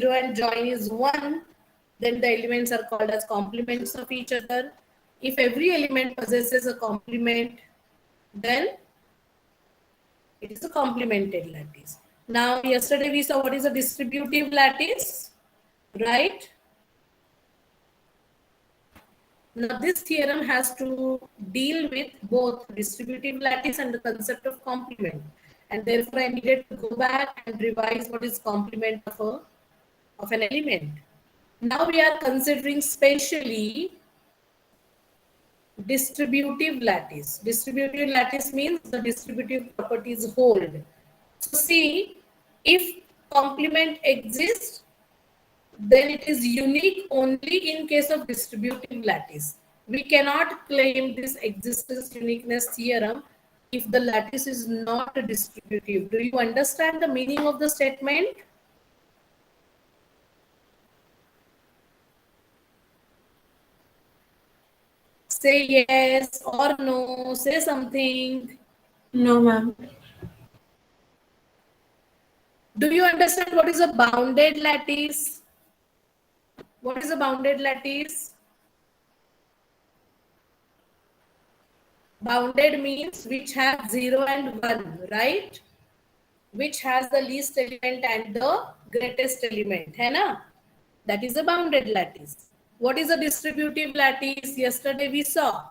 0 and join is 1, then the elements are called as complements of each other. If every element possesses a complement, then it is a complemented lattice. Now, yesterday we saw what is a distributive lattice, right? Now, this theorem has to deal with both distributive lattice and the concept of complement. And therefore, I needed to go back and revise what is complement of an element. Now we are considering specially distributive lattice. Distributive lattice means the distributive properties hold. So see, if complement exists, then it is unique only in case of distributive lattice. We cannot claim this existence uniqueness theorem if the lattice is not distributive. Do you understand the meaning of the statement? Say yes or no. Say something. No, ma'am. Do you understand what is a bounded lattice? What is a bounded lattice? Bounded means which has 0 and 1, right? Which has the least element and the greatest element, hai na? That is a bounded lattice. What is a distributive lattice? Yesterday we saw.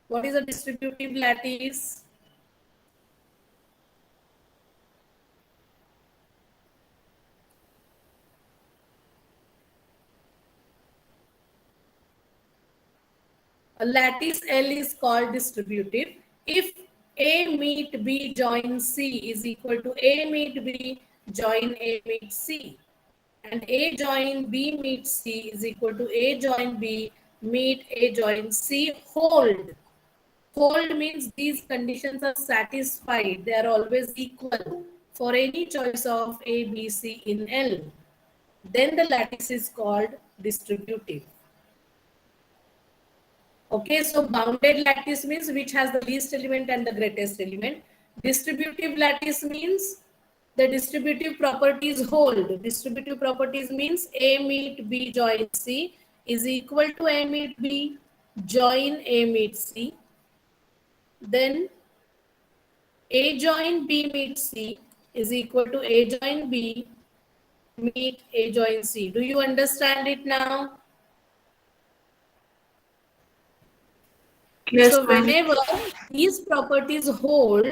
What is a distributive lattice? A lattice L is called distributive if A meet B join C is equal to A meet B join A meet C, and A join B meet C is equal to A join B meet A join C hold. Hold means these conditions are satisfied. They are always equal for any choice of A, B, C in L. Then the lattice is called distributive. Okay, so bounded lattice means which has the least element and the greatest element. Distributive lattice means the distributive properties hold. Distributive properties means A meet B join C is equal to A meet B join A meet C. Then A join B meet C is equal to A join B meet A join C. Do you understand it now? Yes, So ma'am. whenever these properties hold,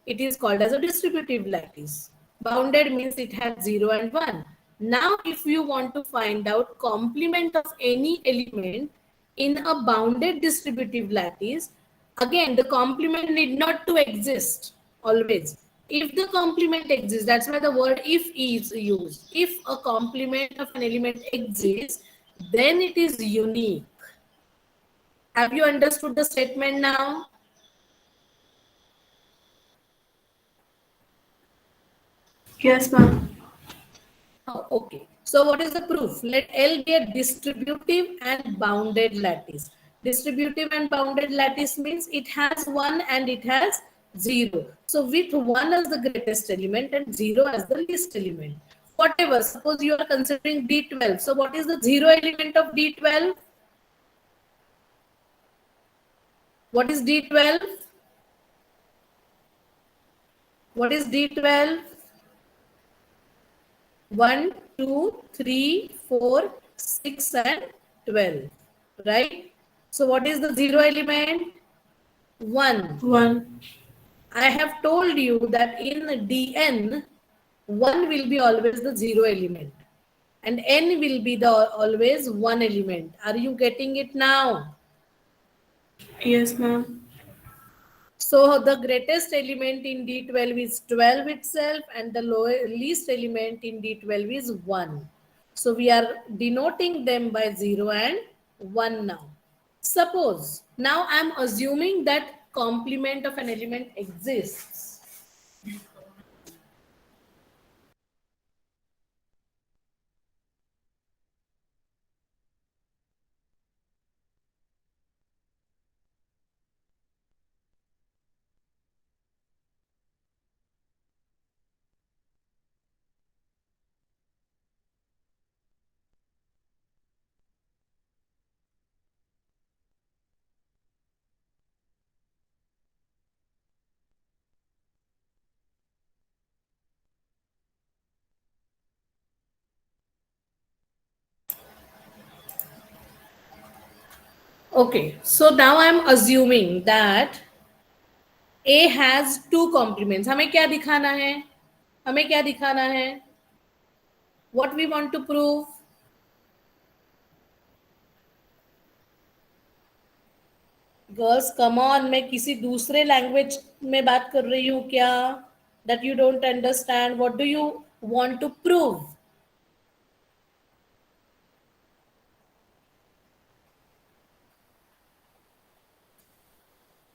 it is called as a distributive lattice. Bounded means it has 0 and 1. Now, if you want to find out complement of any element in a bounded distributive lattice, again, the complement need not to exist always. If the complement exists, that's why the word if is used. If a complement of an element exists, then it is unique. Have you understood the statement now? Yes, ma'am. Oh, okay. So what is the proof? Let L be a distributive and bounded lattice. Distributive and bounded lattice means it has 1 and it has 0. So with 1 as the greatest element and 0 as the least element. Whatever, suppose you are considering D12. So what is the 0 element of D12? What is D12? What is D12? 1, 2, 3, 4, 6 and 12, right? So what is the 0 element? 1. 1. I have told you that in Dn, 1 will be always the 0 element and n will be the always 1 element. Are you getting it now? Yes, ma'am. So the greatest element in D12 is 12 itself and the least element in D12 is 1. So we are denoting them by 0 and 1 now. Suppose, now I am assuming that complement of an element exists. Okay, so now I'm assuming that A has two complements. हमें क्या दिखाना है? हमें क्या दिखाना है? What we want to prove? Girls, come on, मैं किसी दूसरे लैंग्वेज में बात कर रही हूँ क्या? That you don't understand. What do you want to prove?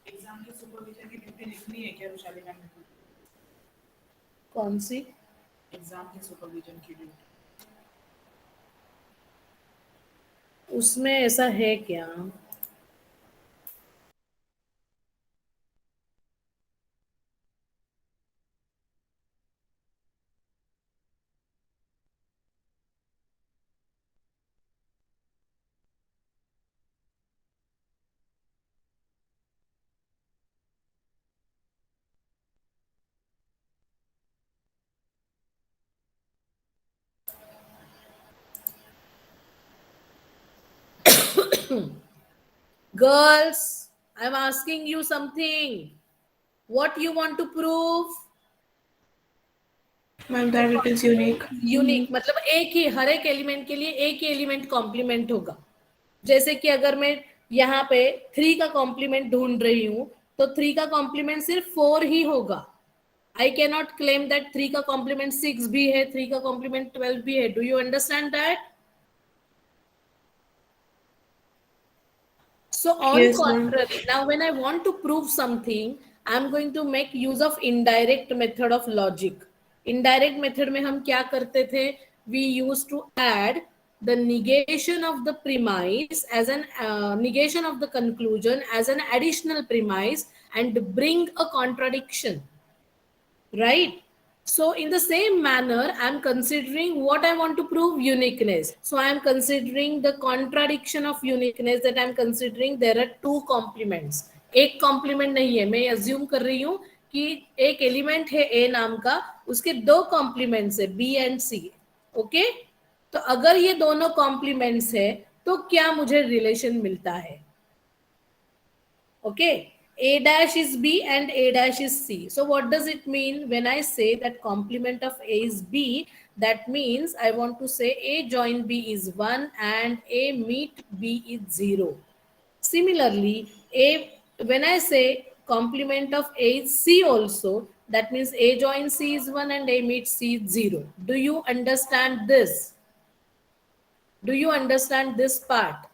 Exam की सुपरविजन की ड्यूटी लिखनी है क्या वैशाली मैम ने? कौन सी? एग्जाम की सुपरविजन की ड्यूटी उसमें ऐसा है क्या? Girls, I'm asking you something. What you want to prove? Ma'am, that it is unique. Unique मतलब एक ही, हर एक एलिमेंट के लिए एक ही एलिमेंट कॉम्प्लीमेंट होगा. जैसे कि अगर मैं यहाँ पे 3 का कॉम्प्लीमेंट ढूंढ रही हूँ तो 3 का कॉम्प्लीमेंट सिर्फ 4 ही होगा. I can not claim that 3 का कॉम्प्लीमेंट 6 भी है, 3 का कॉम्प्लीमेंट 12 भी है. Do you understand that? So on Yes, ma'am. contrary, now when I want to prove something, I'm going to make use of indirect method of logic. Indirect method में हम क्या करते थे? We used to add the negation of the premise as an negation of the conclusion as an additional premise and bring a contradiction. Right? So in the same manner, I'm considering what I want to prove: uniqueness. So I'm considering the contradiction of uniqueness, that I'm considering there are two complements. एक complement नहीं है, मैं assume कर रही हूँ कि एक element है A नाम का, उसके दो complements है B and C. Okay? तो अगर ये दोनों complements है तो क्या मुझे relation मिलता है? Okay, A dash is B and A dash is C. So what does it mean when I say that complement of A is B? That means I want to say A join B is 1 and A meet B is 0. Similarly, when I say complement of A is C also, that means A join C is 1 and A meet C is 0. Do you understand this? Do you understand this part?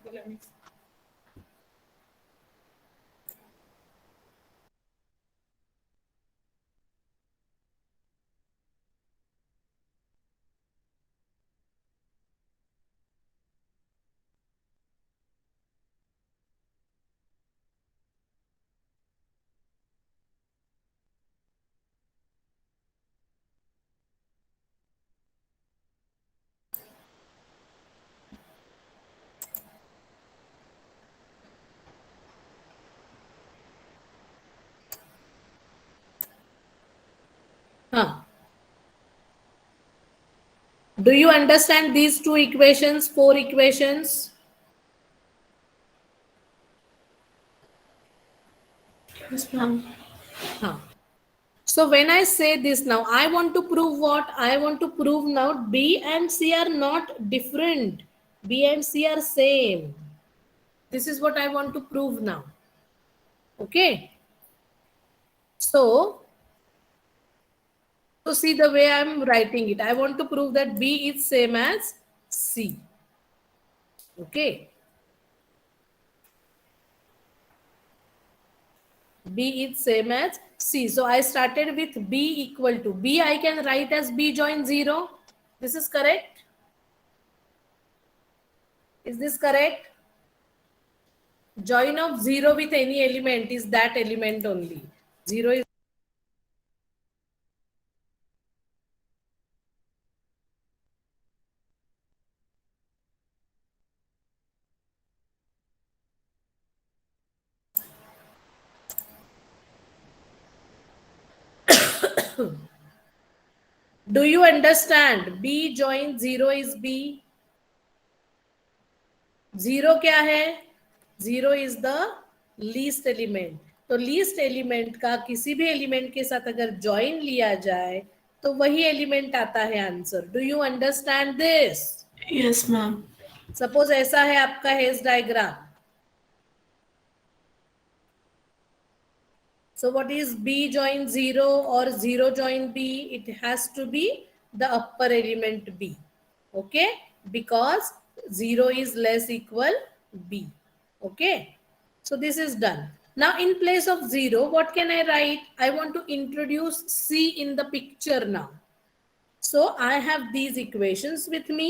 Huh. Do you understand these two equations, 4 equations? Yes, ma'am. Huh. So when I say this now, I want to prove what? I want to prove now B and C are not different. B and C are same. This is what I want to prove now. Okay. So see the way I'm writing it. I want to prove that B is same as C. Okay. B is same as C. So I started with B equal to B. I can write as B join 0. This is correct. Is this correct? Join of 0 with any element is that element only. 0 is Do you understand? B join 0 is B. 0 क्या है? 0 is the least element. तो least element का किसी भी element के साथ अगर join लिया जाए तो वही एलिमेंट आता है answer. Do you understand this? Yes, ma'am. Suppose ऐसा है आपका hedge diagram. So what is B join 0 or 0 join B? It has to be the upper element B. Okay? Because 0 is less equal B. Okay? So this is done. Now in place of 0, what can I write? I want to introduce C in the picture now. So I have these equations with me.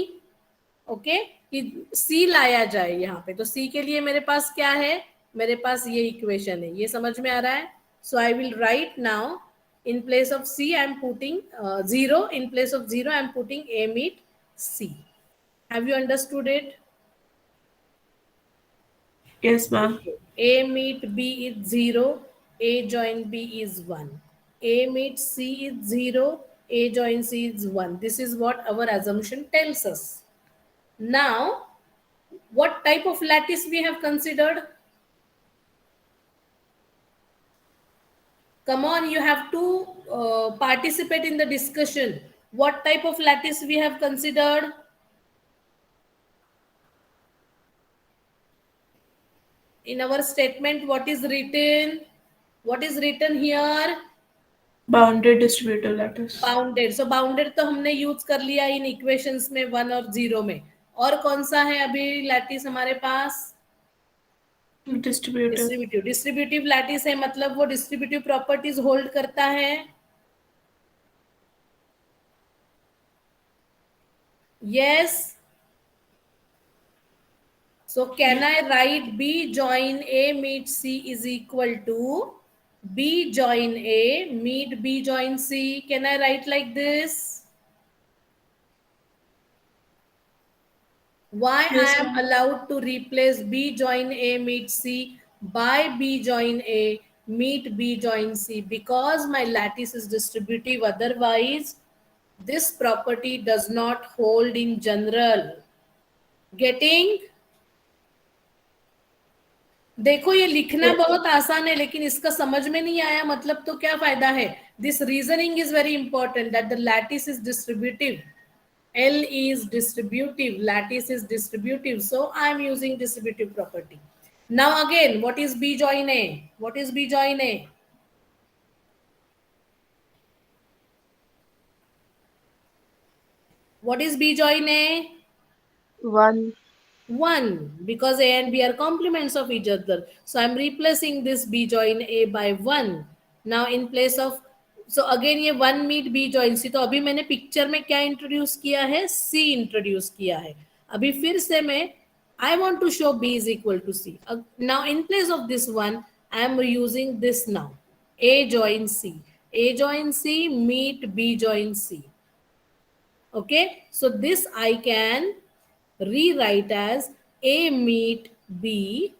Okay कि सी लाया जाए यहाँ पे. तो सी के लिए मेरे पास क्या है? मेरे पास ये इक्वेशन है. ये समझ में आ रहा है? So I will write now in place of c I am putting 0. In place of 0 I am putting a meet c. Have you understood it? Yes, ma'am. A meet b is 0, a join b is 1. A meet c is 0, a join c is 1. This is what our assumption tells us. Now what type of lattice we have considered? Come on, you have to participate in the discussion. What type of lattice we have considered? In our statement, what is written? What is written here? Bounded distributive lattice. Bounded. So bounded तो हमने use कर लिया इन equations में 1 और 0 में. और कौन सा है अभी लैटिस हमारे पास? Distributive. डिस्ट्रीब्यूटिव. डिस्ट्रीब्यूटिव लैटिस है, मतलब वो डिस्ट्रीब्यूटिव प्रॉपर्टीज होल्ड करता है. Yes. So can I write B join A meet C is equal to B join A meet B join C? Can I write like this? Why Yes, I am ma'am. allowed to replace B join A meet C by B join A meet B join C? Because my lattice is distributive. Otherwise, this property does not hold in general. Getting? देखो ये लिखना Yes. बहुत आसान है, लेकिन इसका समझ में नहीं आया मतलब तो क्या फायदा है? This reasoning is very important that the lattice is distributive. L is distributive, lattice is distributive, so I am using distributive property. Now again, what is B join A? What is B join A? What is B join A? 1. 1, because A and B are complements of each other. So I'm replacing this B join A by 1. Now in place of, so again ये 1 meet B join C. तो अभी मैंने picture में क्या introduce किया है? C introduce किया है. अभी फिर से मैं I want to show B is equal to C. Now in place of this one I am using this now. A join C. A join C meet B join C. Okay, so this I can rewrite as A meet B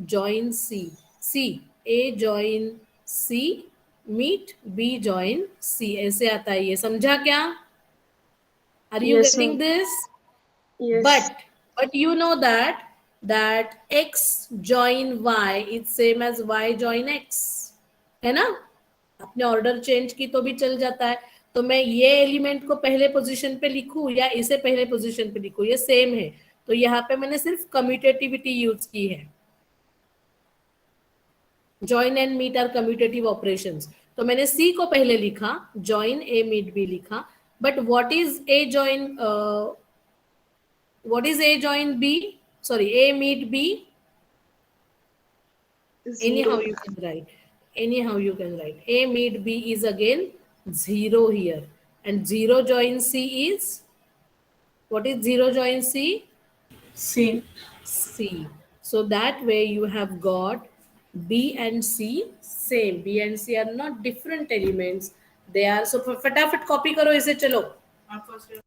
join C. C. A join C meet B join C. ऐसे आता है ये. समझा क्या? Are you Yes, getting ma'am. this? Yes. But you know that X join Y is same as Y join X. है ना? अपने order change की तो भी चल जाता है. तो मैं ये एलिमेंट को पहले पोजीशन पे लिखूं या इसे पहले पोजीशन पे लिखूं, ये सेम है. तो यहाँ पे मैंने सिर्फ कम्यूटेटिविटी यूज की है. Join and meet are commutative operations. तो मैंने सी को पहले लिखा, जॉइन ए मीट बी लिखा. But what is A join, what is A join B? Sorry, A meet B. 0. Anyhow you can write. Anyhow you can write. A meet B is again 0 here. And 0 join C is? What is 0 join C? C. C. So that way you have got B and C same. B and C are not different elements. They are. So फटाफट copy करो इसे. चलो. आप first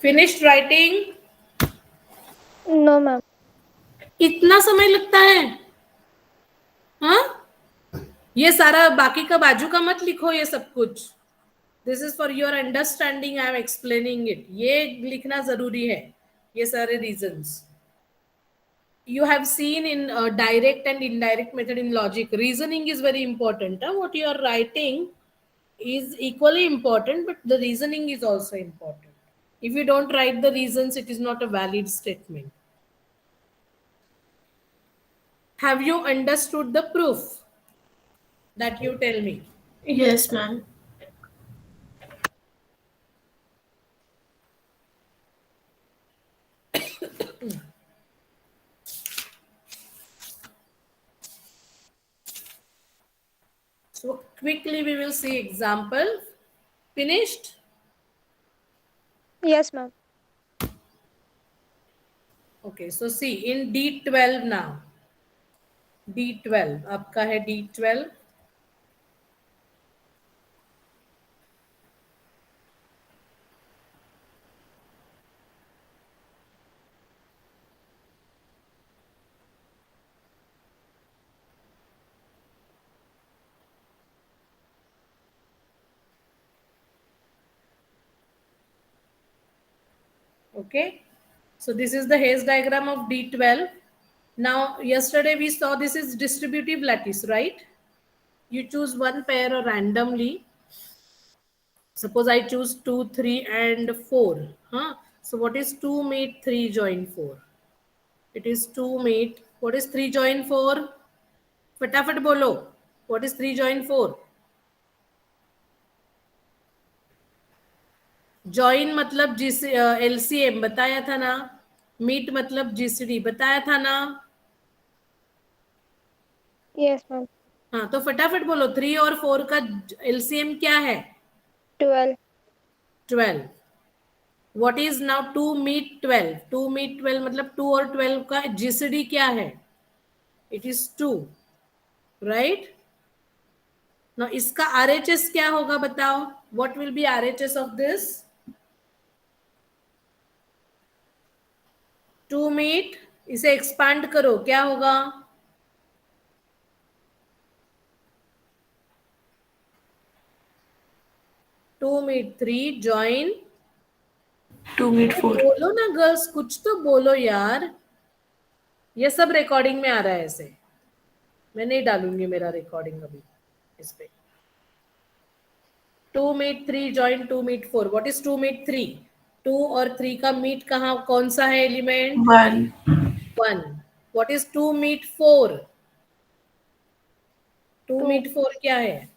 Finished writing? No, ma'am. इतना समय लगता है? हाँ, ये सारा बाकी का बाजू का मत लिखो ये सब कुछ. This is for your understanding. I am explaining it. ये लिखना जरूरी है, ये सारे reasons. You have seen in direct and indirect method in logic. Reasoning is very important. What you are writing is equally important, but the reasoning is also important. If you don't write the reasons, it is not a valid statement. Have you understood the proof that you tell me? Yes, ma'am. So quickly we will see example. Finished? Yes, ma'am. Okay, so see in D12 now. D12 आपका है D12. Okay, so this is the Hayes diagram of D12. Now yesterday we saw this is distributive lattice, right? You choose one pair or randomly. Suppose I choose 2, 3 and 4. So what is 2 meet 3 join 4? It is 2 meet. What is 3 join 4? फटाफट बोलो. What is 3 join 4? Join मतलब LCM बताया था ना. Meet मतलब GCD बताया था ना. Yes, ma'am. हाँ, तो फटाफट बोलो. 3 और 4 का LCM क्या है? 12. 12. What is now 2 meet 12? 2 meet 12 मतलब 2 और 12 का GCD क्या है? It is 2, right? Now इसका RHS क्या होगा बताओ? What will be RHS of this? 2 meet, इसे expand करो, क्या होगा? 2 meet 3 join 2 meet 4. बोलो ना गर्ल्स, कुछ तो बोलो यार. ये सब रिकॉर्डिंग में आ रहा है ऐसे. मैं नहीं डालूंगी मेरा रिकॉर्डिंग अभी इस पे. 2 meet 3 join 2 meet 4. What is 2 meet 3? 2 और 3 का मीट कहाँ, कौन सा है element? 1. 1. What is 2 meet 4? 2 2. meet 4 क्या है?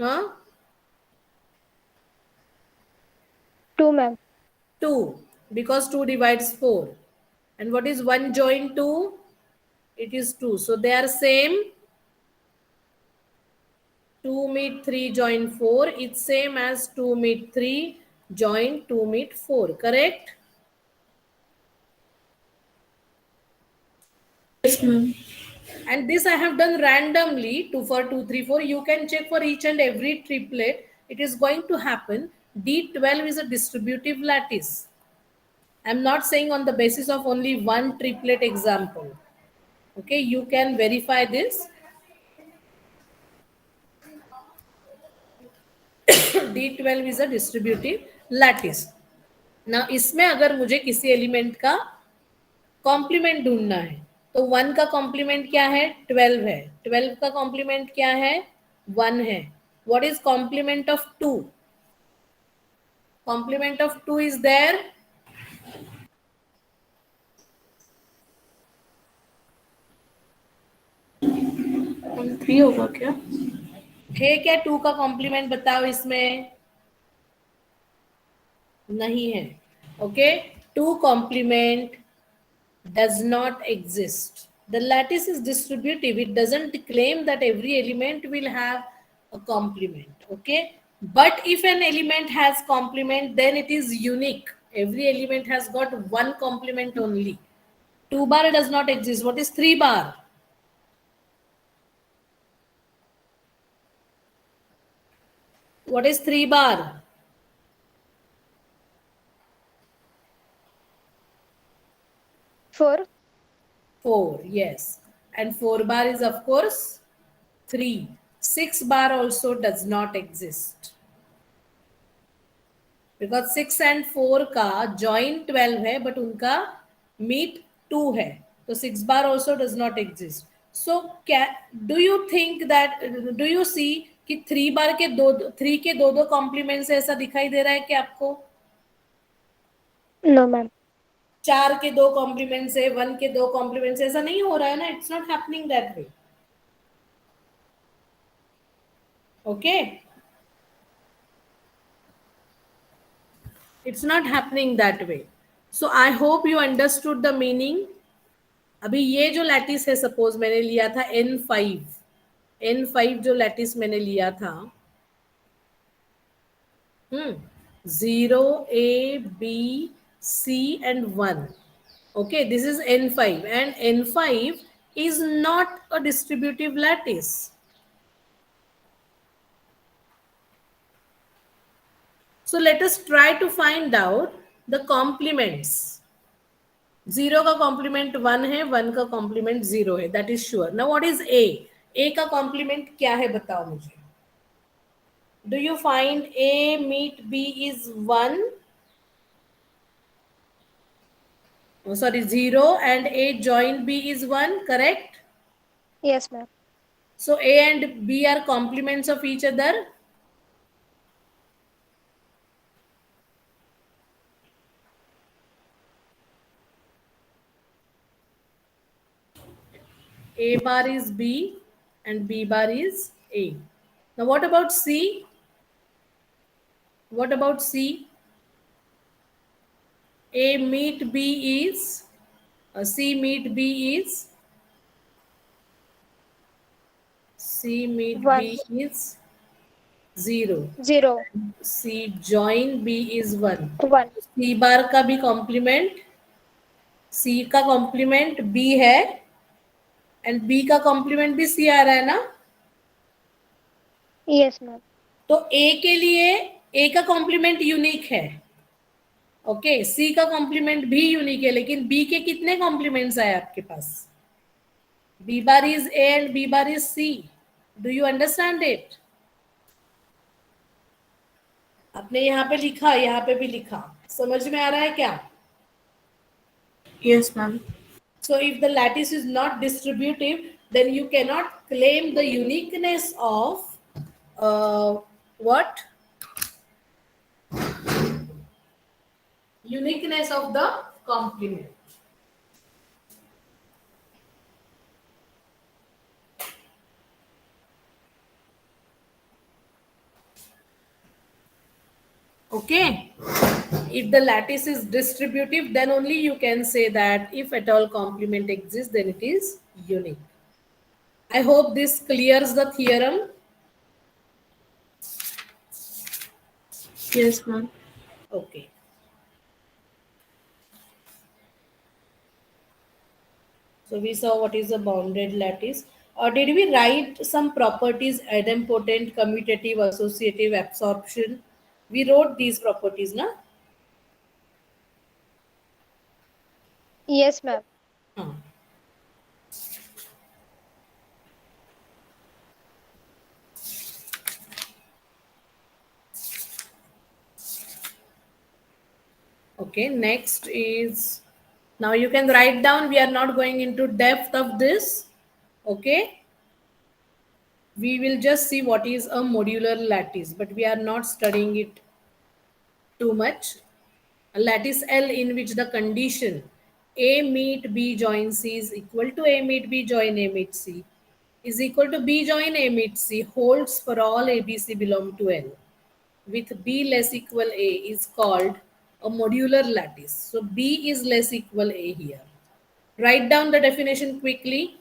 हाँ, 2, ma'am. 2, because 2 divides 4. And what is 1 join 2? It is 2. So they are same. 2 meet 3 join 4. It's same as 2 meet 3 join 2 meet 4. Correct? Yes, ma'am. And this I have done randomly 2 for 2, 3, 4. You can check for each and every triplet. It is going to happen. D12 is a distributive lattice. I'm not saying on the basis of only one triplet example. Okay, you can verify this. D12 is a distributive lattice. Now इसमें अगर मुझे किसी element का complement ढूंढना है तो 1 का complement क्या है? 12 है. 12 का कॉम्प्लीमेंट क्या है? 1 है. What is complement of 2? Complement of 2 is there. 3 होगा क्या? है क्या 2 का कॉम्प्लीमेंट? बताओ इसमें. नहीं है. Okay, 2 complement does not exist. The lattice is distributive. It doesn't claim that every element will have a complement. Okay, but if an element has complement, then it is unique. Every element has got one complement only. 2 bar does not exist. What is 3 bar? What is 3 bar? 4. 4, yes. And 4 bar is of course 3. 6 bar also does not exist. Because 6 and 4 का join 12 है but उनका meet 2 है. तो 6 bar also does not exist. So do you think that, do you see कि 3 बार के 3 के दो compliments ऐसा दिखाई दे रहा है कि आपको? No, ma'am. 4 के 2 कॉम्प्लीमेंट्स है, 1 के 2 कॉम्प्लीमेंट्स, ऐसा नहीं हो रहा है ना. It's not happening that way. Okay, it's not happening that way. So I hope you understood the meaning. अभी ये जो लैटिस है, सपोज मैंने लिया था n5 जो लैटिस मैंने लिया था, 0 a b c and 1. Okay, this is n5 and n5 is not a distributive lattice. So let us try to find out the complements. 0 का कॉम्प्लीमेंट 1 है, 1 का कॉम्प्लीमेंट 0 है, that is sure. Now what is a का complement क्या है बताओ मुझे. Do you find a meet b is 1? Oh, sorry, 0 and a join b is 1, correct? Yes, ma'am. So a and b are complements of each other. A bar is b and b bar is a. Now what about c? What about c? A meet b is, c meet b is, c meet 1. b is 0. 0. C join b is 1. 1. C bar का भी complement, C का complement B है and B का complement भी C आ रहा है ना. Yes, ma'am. तो A के लिए A का कॉम्प्लीमेंट यूनिक है. ओके, C का कॉम्प्लीमेंट भी यूनिक है, लेकिन B के कितने कॉम्प्लीमेंट्स आए आपके पास? B bar is A and B bar is C. Do you understand it? आपने यहाँ पे लिखा, यहाँ पे भी लिखा, समझ में आ रहा है क्या? Yes, ma'am. So if the lattice is not distributive, then you cannot claim the uniqueness of what? Uniqueness of the complement. Okay. If the lattice is distributive, then only you can say that if at all complement exists, then it is unique. I hope this clears the theorem. Yes, ma'am. Okay. So we saw what is a bounded lattice. Or did we write some properties: idempotent, commutative, associative, absorption? We wrote these properties, na? Yes, ma'am. Huh. Okay, next is, now you can write down, we are not going into depth of this. Okay, we will just see what is a modular lattice, but we are not studying it too much. A lattice L in which the condition A meet B join C is equal to A meet B join A meet C is equal to B join A meet C holds for all ABC belong to L, with B less equal A is called a modular lattice. So B is less equal A here. Write down the definition quickly.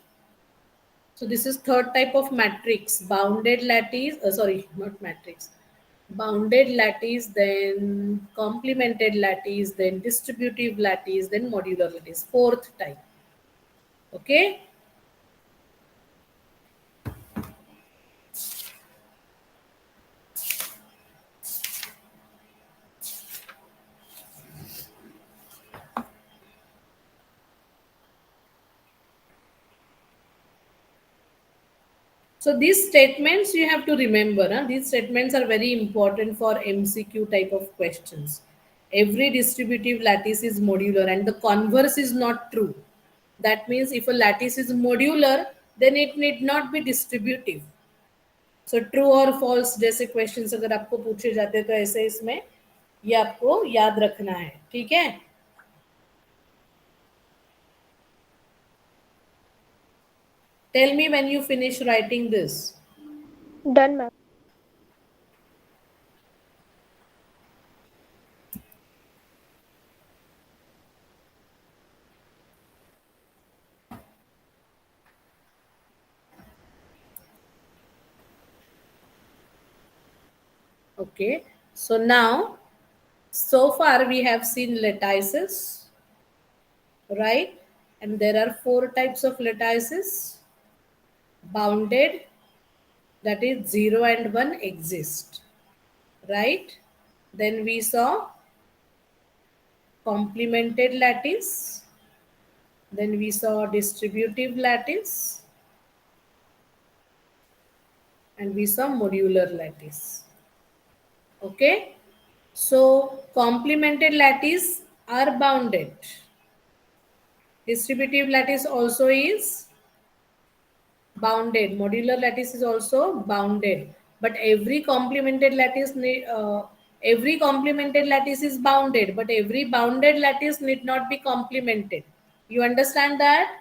So this is third type of matrix, bounded lattice, sorry, not matrix, bounded lattice, then complemented lattice, then distributive lattice, then modular lattice, fourth type. Okay. So these statements you have to remember. Huh? These statements are very important for MCQ type of questions. Every distributive lattice is modular and the converse is not true. That means if a lattice is modular, then it need not be distributive. So true और false जैसे questions अगर आपको पूछे जाते हैं तो ऐसे इसमें ये आपको याद रखना है. ठीक है? Tell me when you finish writing this. Done, ma'am. Okay. So now, so far we have seen lattices, right? And there are four types of lattices. Bounded, that is 0 and 1 exist, right? Then we saw complemented lattice. Then we saw distributive lattice. And we saw modular lattice. Okay? So complemented lattice are bounded. Distributive lattice also is bounded. Modular lattice is also bounded. But every complemented lattice is bounded, but every bounded lattice need not be complemented. You understand that?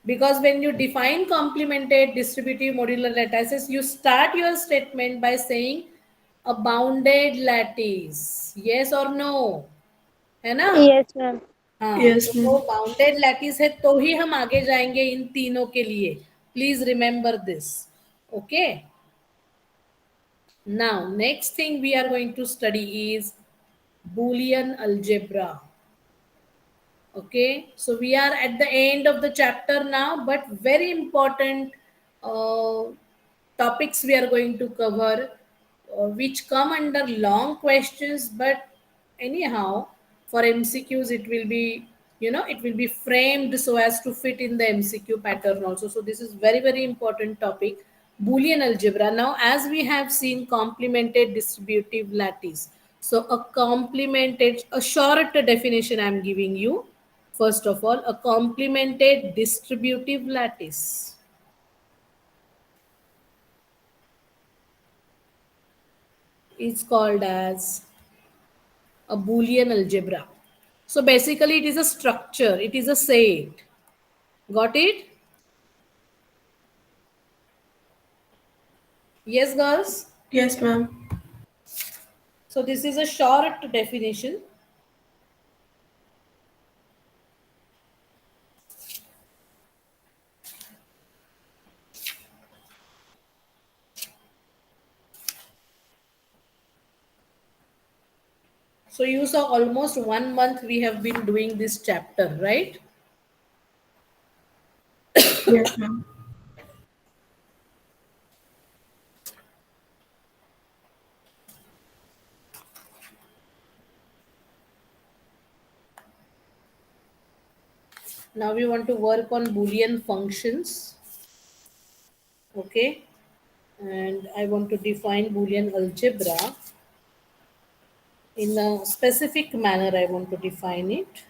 Because when you define complemented, distributive, modular lattices, you start your statement by saying a bounded lattice. Yes or no? है ना? Yes, ma'am. हाँ, Yes, तो वो ma'am. Bounded lattice है तो ही हम आगे जाएंगे इन तीनों के लिए. Please remember this. Okay. Now next thing we are going to study is Boolean algebra. Okay, so we are at the end of the chapter now, but very important uh, topics we are going to cover, which come under long questions, but anyhow, for MCQs, it will be, it will be framed so as to fit in the MCQ pattern also. So this is very, very important topic. Boolean algebra. Now, as we have seen complemented distributive lattice. So a short definition I'm giving you. First of all, a complemented distributive lattice is called as a Boolean algebra. So basically, it is a structure, it is a set. Got it? Yes, girls? Yes, ma'am. So this is a short definition. So you saw almost 1 month we have been doing this chapter, right? Yes, ma'am. Now we want to work on Boolean functions. Okay. And I want to define Boolean algebra in a specific manner. I want to define it.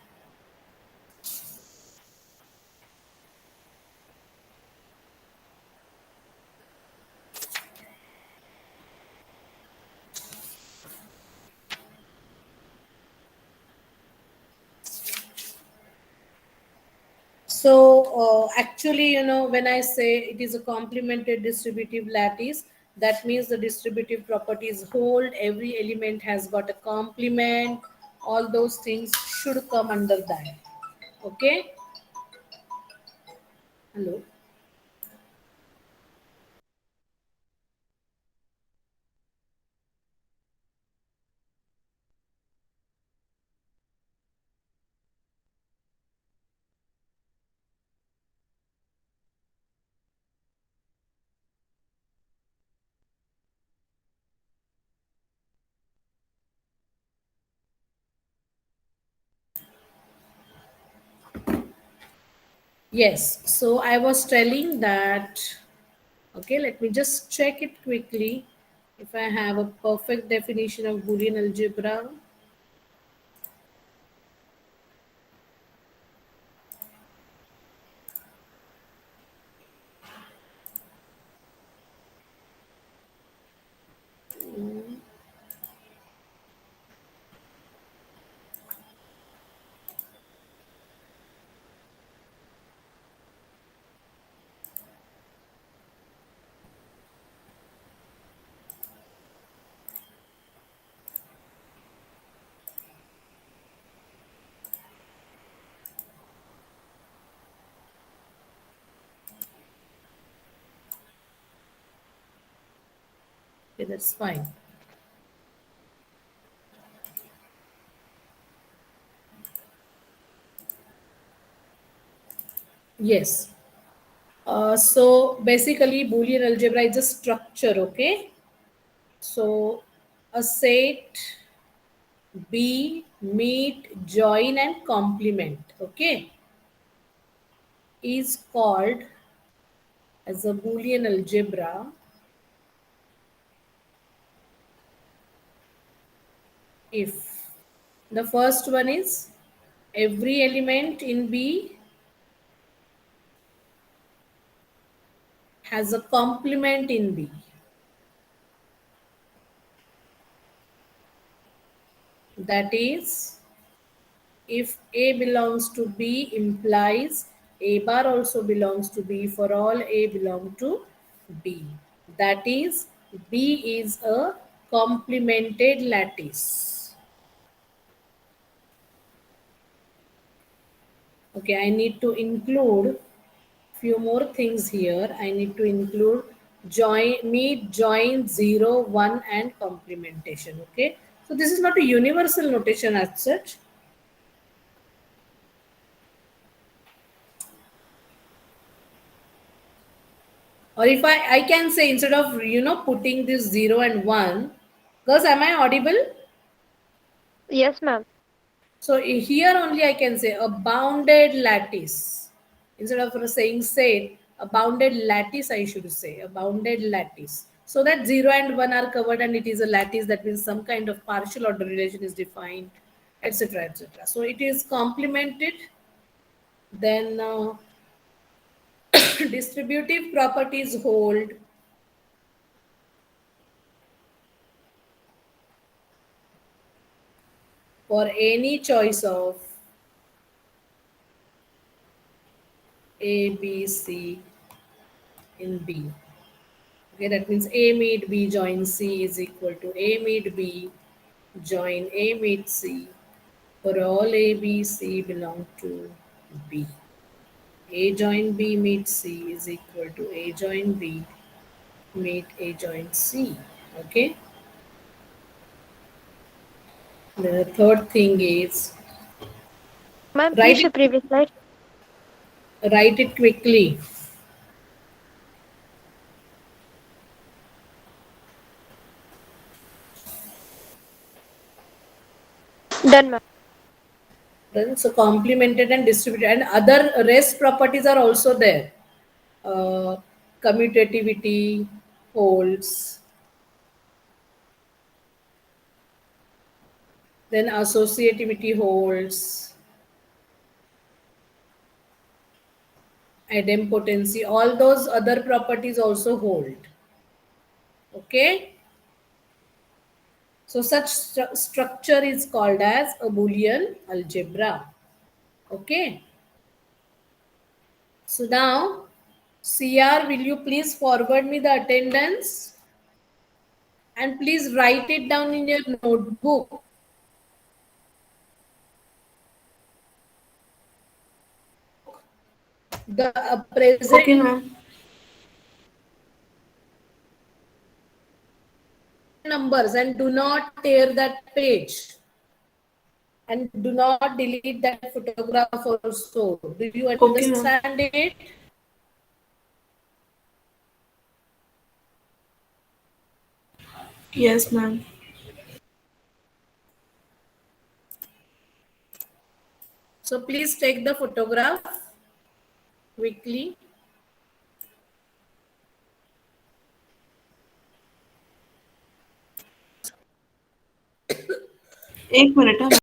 So actually, when I say it is a complemented distributive lattice, that means the distributive properties hold, every element has got a complement, all those things should come under that. Okay. Hello. Yes, so I was telling that, okay, let me just check it quickly if I have a perfect definition of Boolean algebra. Okay, that's fine. Yes. So basically, Boolean algebra is a structure, okay? So a set B, meet, join, and complement, okay, is called as a Boolean algebra if the first one is every element in B has a complement in B. That is, if A belongs to B implies A bar also belongs to B for all A belong to B. That is, B is a complemented lattice. Okay, I need to include few more things here. I need to include join, meet, join, 0, 1 and complementation. Okay, so this is not a universal notation as such. Or if I can say, instead of putting this 0 and 1, girls, am I audible? Yes, ma'am. So here only I can say a bounded lattice. Instead of saying set, a bounded lattice I should say, a bounded lattice. So that 0 and 1 are covered and it is a lattice, that means some kind of partial order relation is defined, etc. etc. So it is complemented. Then distributive properties hold for any choice of A, B, C in B. Okay, that means A meet B join C is equal to A meet B join A meet C for all A, B, C belong to B. A join B meet C is equal to A join B meet A join C. Okay. The third thing is Ma'am, please write show it previous slide. write it quickly. Done, ma'am. Then so complemented and distributed and other rest properties are also there. Uh, Commutativity holds. Then associativity holds, idempotency, all those other properties also hold. Okay. So such structure is called as a Boolean algebra. Okay. So now, CR, will you please forward me the attendance? And please write it down in your notebook. The present Okay, ma'am. numbers and do not tear that page. And do not delete that photograph also. Do you Okay, ma'am. understand it? Yes, ma'am. So please take the photograph. Quickly. एक minute